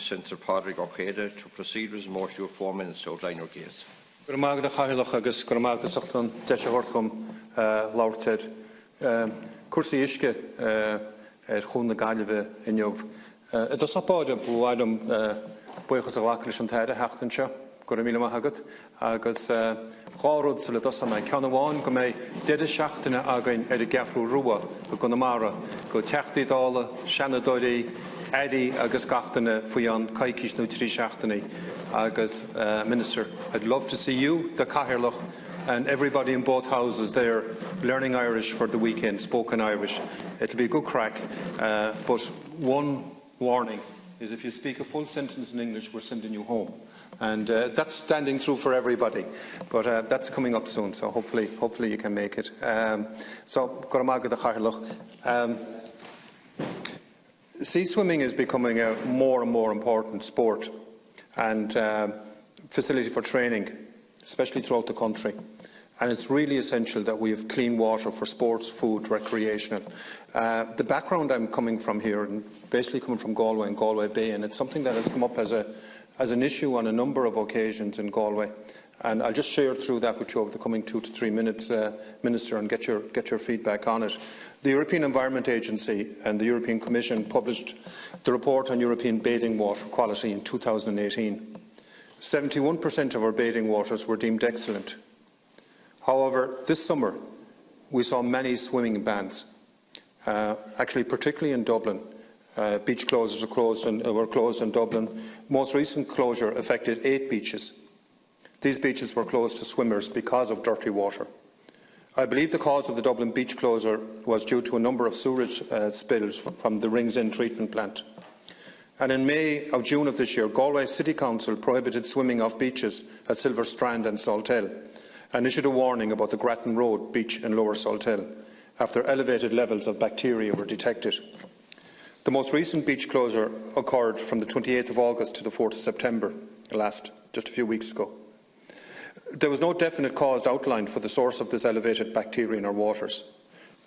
Senator Pádraig Ó Céidigh to proceed with his motion of 4 minutes to outline our case. Gurmagda Chailach agus Gurmagda Sochtan Deshahortcom Laurted Kursi Ishke Chun Galway in Jov. It does not bother Buadum Boychas Alakrish and Tada Hachtenshire, Gurmila Mahagat, Agus Horud Solidosan, Kanawan, Gome, Dede Shachtena Again, Eddie Gafru Rua, Gunamara, Go Tachti Dala, Shanadori, Eddie Agus Gachtene, Fuyan, Kaikish Nutri Shachtene, Agus Minister. I'd love to see you, the Cahirloch, and everybody in both houses there learning Irish for the weekend, spoken Irish. It'll be a good crack, but one warning is if you speak a full sentence in English, we're sending you home. And that's standing true for everybody. But that's coming up soon, so hopefully you can make it. So, Goramaga the Chairloch. Sea swimming is becoming a more and more important sport and facility for training, especially throughout the country. And it's really essential that we have clean water for sports, food, recreational. The background I'm coming from here, and basically coming from Galway and Galway Bay, and it's something that has come up as an issue on a number of occasions in Galway. And I'll just share through that with you over the coming 2 to 3 minutes, Minister, and get your feedback on it. The European Environment Agency and the European Commission published the report on European bathing water quality in 2018. 71% of our bathing waters were deemed excellent. However, this summer we saw many swimming bans, actually particularly in Dublin. Beach closures were closed in Dublin. Most recent closure affected 8 beaches. These beaches were closed to swimmers because of dirty water. I believe the cause of the Dublin beach closure was due to a number of sewage spills from the Rings End treatment plant. And in June of this year, Galway City Council prohibited swimming off beaches at Silver Strand and Saltell, and issued a warning about the Grattan Road beach in Lower Saltell after elevated levels of bacteria were detected. The most recent beach closure occurred from the 28th of August to the 4th of September just a few weeks ago. There was no definite cause outlined for the source of this elevated bacteria in our waters,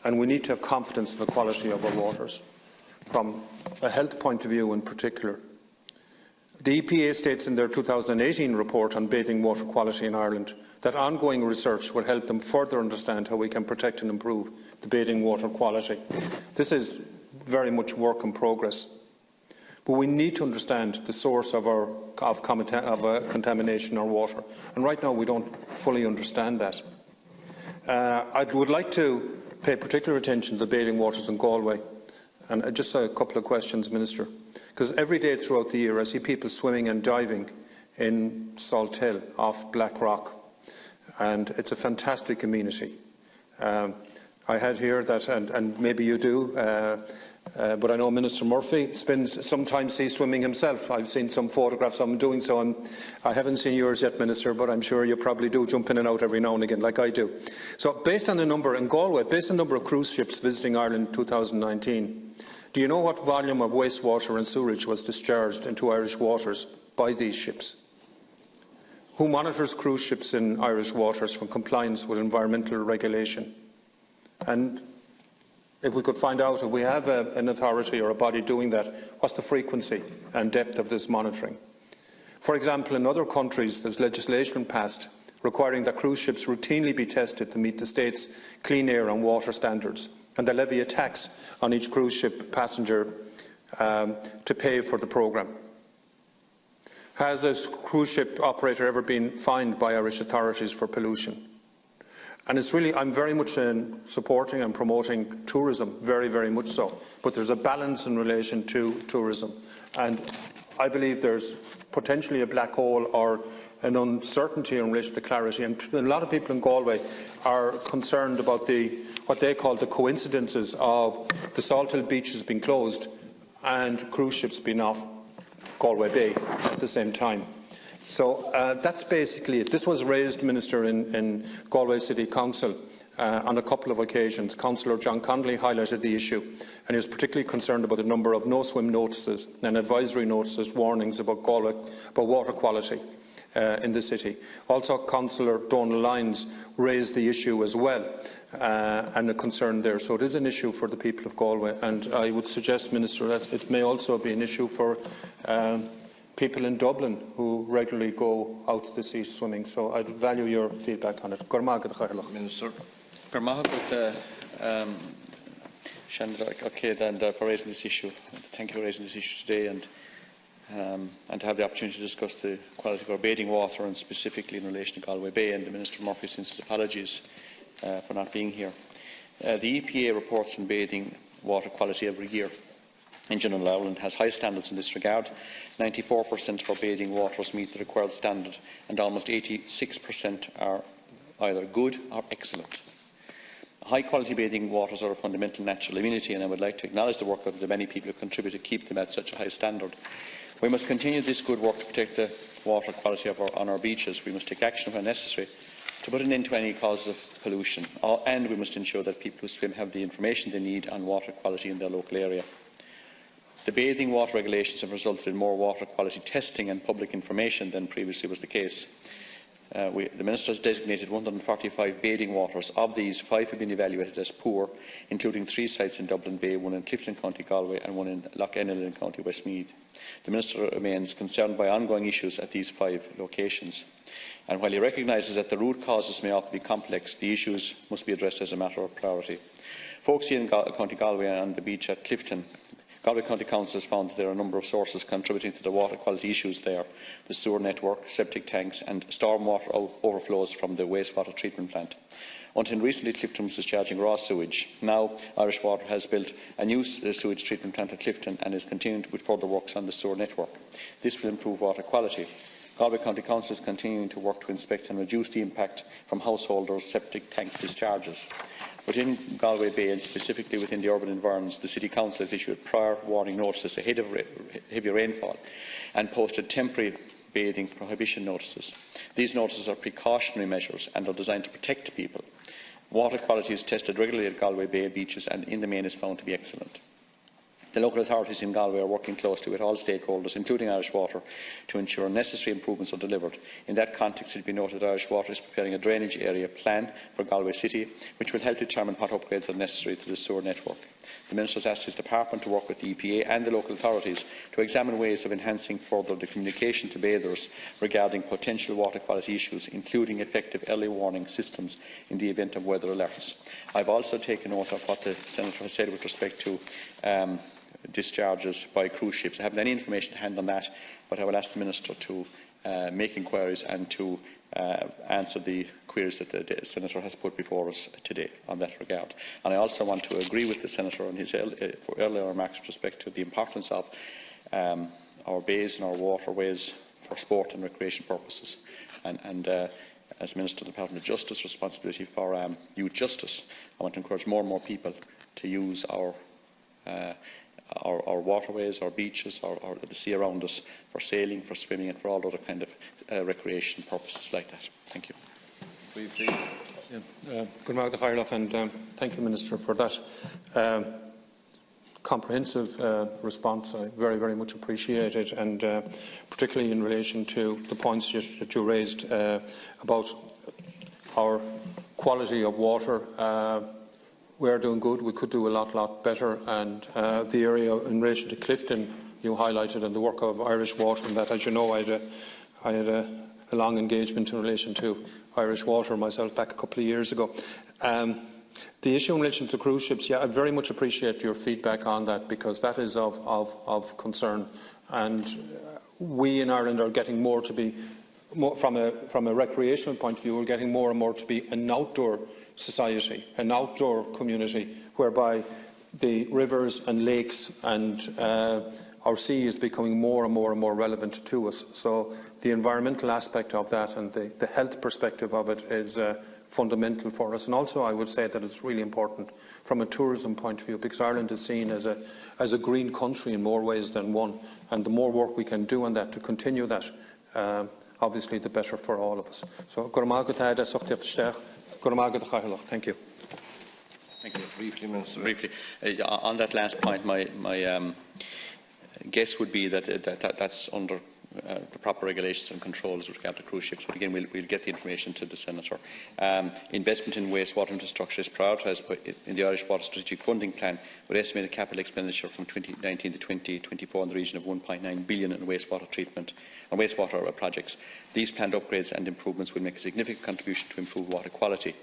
and we need to have confidence in the quality of our waters, from a health point of view in particular. The EPA states in their 2018 report on bathing water quality in Ireland that ongoing research will help them further understand how we can protect and improve the bathing water quality. This is very much work in progress. But we need to understand the source of contamination in our water. And right now we don't fully understand that. I would like to pay particular attention to the bathing waters in Galway. And just a couple of questions, Minister. Because every day throughout the year I see people swimming and diving in Saltell off Black Rock. And it's a fantastic amenity. I had here that, and maybe you do, but I know Minister Murphy spends some time sea swimming himself. I've seen some photographs of him doing so, and I haven't seen yours yet, Minister, but I'm sure you probably do jump in and out every now and again, like I do. So based on the number in Galway, based on the number of cruise ships visiting Ireland in 2019, do you know what volume of wastewater and sewerage was discharged into Irish waters by these ships? Who monitors cruise ships in Irish waters for compliance with environmental regulation? And if we could find out if we have an authority or a body doing that, what's the frequency and depth of this monitoring? For example, in other countries there's legislation passed requiring that cruise ships routinely be tested to meet the state's clean air and water standards, and they levy a tax on each cruise ship passenger to pay for the programme. Has a cruise ship operator ever been fined by Irish authorities for pollution? And it's really, I'm very much supporting and promoting tourism, very, very much so. But there's a balance in relation to tourism. And I believe there's potentially a black hole or an uncertainty in relation to clarity. And a lot of people in Galway are concerned about what they call the coincidences of the Saltell beaches being closed and cruise ships being off Galway Bay at the same time. So that's basically it. This was raised, Minister, in Galway City Council on a couple of occasions. Councillor John Connolly highlighted the issue, and he was particularly concerned about the number of no-swim notices and advisory notices, warnings about water quality. in the city. Also, Councillor Donal Lyons raised the issue as well, and a concern there. So it is an issue for the people of Galway, and I would suggest, Minister, that it may also be an issue for people in Dublin who regularly go out to the sea swimming. So I'd value your feedback on it. Minister. Senator Pádraig Ó Céidigh, for raising this issue. Thank you for raising this issue today, and to have the opportunity to discuss the quality of our bathing water, and specifically in relation to Galway Bay. And the Minister Murphy sends his apologies for not being here. The EPA reports on bathing water quality every year. In general, Ireland has high standards in this regard. 94% of our bathing waters meet the required standard, and almost 86% are either good or excellent. High-quality bathing waters are a fundamental natural amenity, and I would like to acknowledge the work of the many people who contribute to keep them at such a high standard. We must continue this good work to protect the water quality on our beaches. We must take action when necessary to put an end to any causes of pollution, and we must ensure that people who swim have the information they need on water quality in their local area. The bathing water regulations have resulted in more water quality testing and public information than previously was the case. The Minister has designated 145 bathing waters. Of these, 5 have been evaluated as poor, including 3 sites in Dublin Bay, 1 in Clifton, County Galway, and 1 in Lough Ennell in County Westmeath. The Minister remains concerned by ongoing issues at these 5 locations. And while he recognises that the root causes may often be complex, the issues must be addressed as a matter of priority. Focusing in County Galway and the beach at Clifton, Galway County Council has found that there are a number of sources contributing to the water quality issues there: the sewer network, septic tanks and stormwater overflows from the wastewater treatment plant. Until recently, Clifton was discharging raw sewage. Now, Irish Water has built a new sewage treatment plant at Clifton and is continuing with further works on the sewer network. This will improve water quality. Galway County Council is continuing to work to inspect and reduce the impact from householders' septic tank discharges. Within Galway Bay, and specifically within the urban environs, the City Council has issued prior warning notices ahead of heavy rainfall and posted temporary bathing prohibition notices. These notices are precautionary measures and are designed to protect people. Water quality is tested regularly at Galway Bay beaches and in the main is found to be excellent. The local authorities in Galway are working closely with all stakeholders, including Irish Water, to ensure necessary improvements are delivered. In that context, it will be noted that Irish Water is preparing a drainage area plan for Galway City, which will help determine what upgrades are necessary to the sewer network. The Minister has asked his department to work with the EPA and the local authorities to examine ways of enhancing further the communication to bathers regarding potential water quality issues, including effective early warning systems in the event of weather alerts. I have also taken note of what the Senator has said with respect to discharges by cruise ships. I haven't any information to hand on that, but I will ask the Minister to make inquiries and to answer the queries that the Senator has put before us today on that regard. And I also want to agree with the Senator on his earlier remarks with respect to the importance of our bays and our waterways for sport and recreation purposes. And as Minister of the Department of Justice, responsibility for youth justice, I want to encourage more and more people to use our waterways, our beaches, or the sea around us for sailing, for swimming and for all other kind of recreation purposes like that. Thank you. Good morning, and thank you, Minister, for that comprehensive response. I very, very much appreciate it, and particularly in relation to the points that you raised about our quality of water. We are doing good. We could do a lot better. And the area in relation to Clifton you highlighted, and the work of Irish Water, and that, as you know, I had a long engagement in relation to Irish Water myself back a couple of years ago. The issue in relation to cruise ships, yeah, I very much appreciate your feedback on that, because that is of concern. And we in Ireland are getting more to be, from a recreational point of view, we're getting more and more to be an outdoor society, an outdoor community, whereby the rivers and lakes and our sea is becoming more and more relevant to us. So the environmental aspect of that and the health perspective of it is fundamental for us. And also I would say that it's really important from a tourism point of view, because Ireland is seen as a green country in more ways than one. And the more work we can do on that to continue that, obviously the better for all of us. So, thank you. Thank you. Briefly, Minister. Briefly, on that last point, my guess would be that that's under the proper regulations and controls with regard to cruise ships. But again, we'll get the information to the Senator. Investment in wastewater infrastructure is prioritised in the Irish Water Strategic Funding Plan, with estimated capital expenditure from 2019 to 2024 in the region of 1.9 billion in wastewater treatment and wastewater projects. These planned upgrades and improvements will make a significant contribution to improve water quality.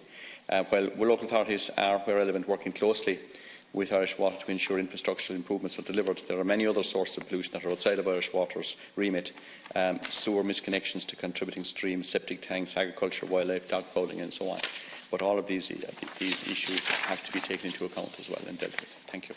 While local authorities are, where relevant, working closely with Irish Water to ensure infrastructural improvements are delivered, there are many other sources of pollution that are outside of Irish Water's remit. Sewer misconnections to contributing streams, septic tanks, agriculture, wildlife, dog fouling and so on. But all of these issues have to be taken into account as well and dealt with. Thank you.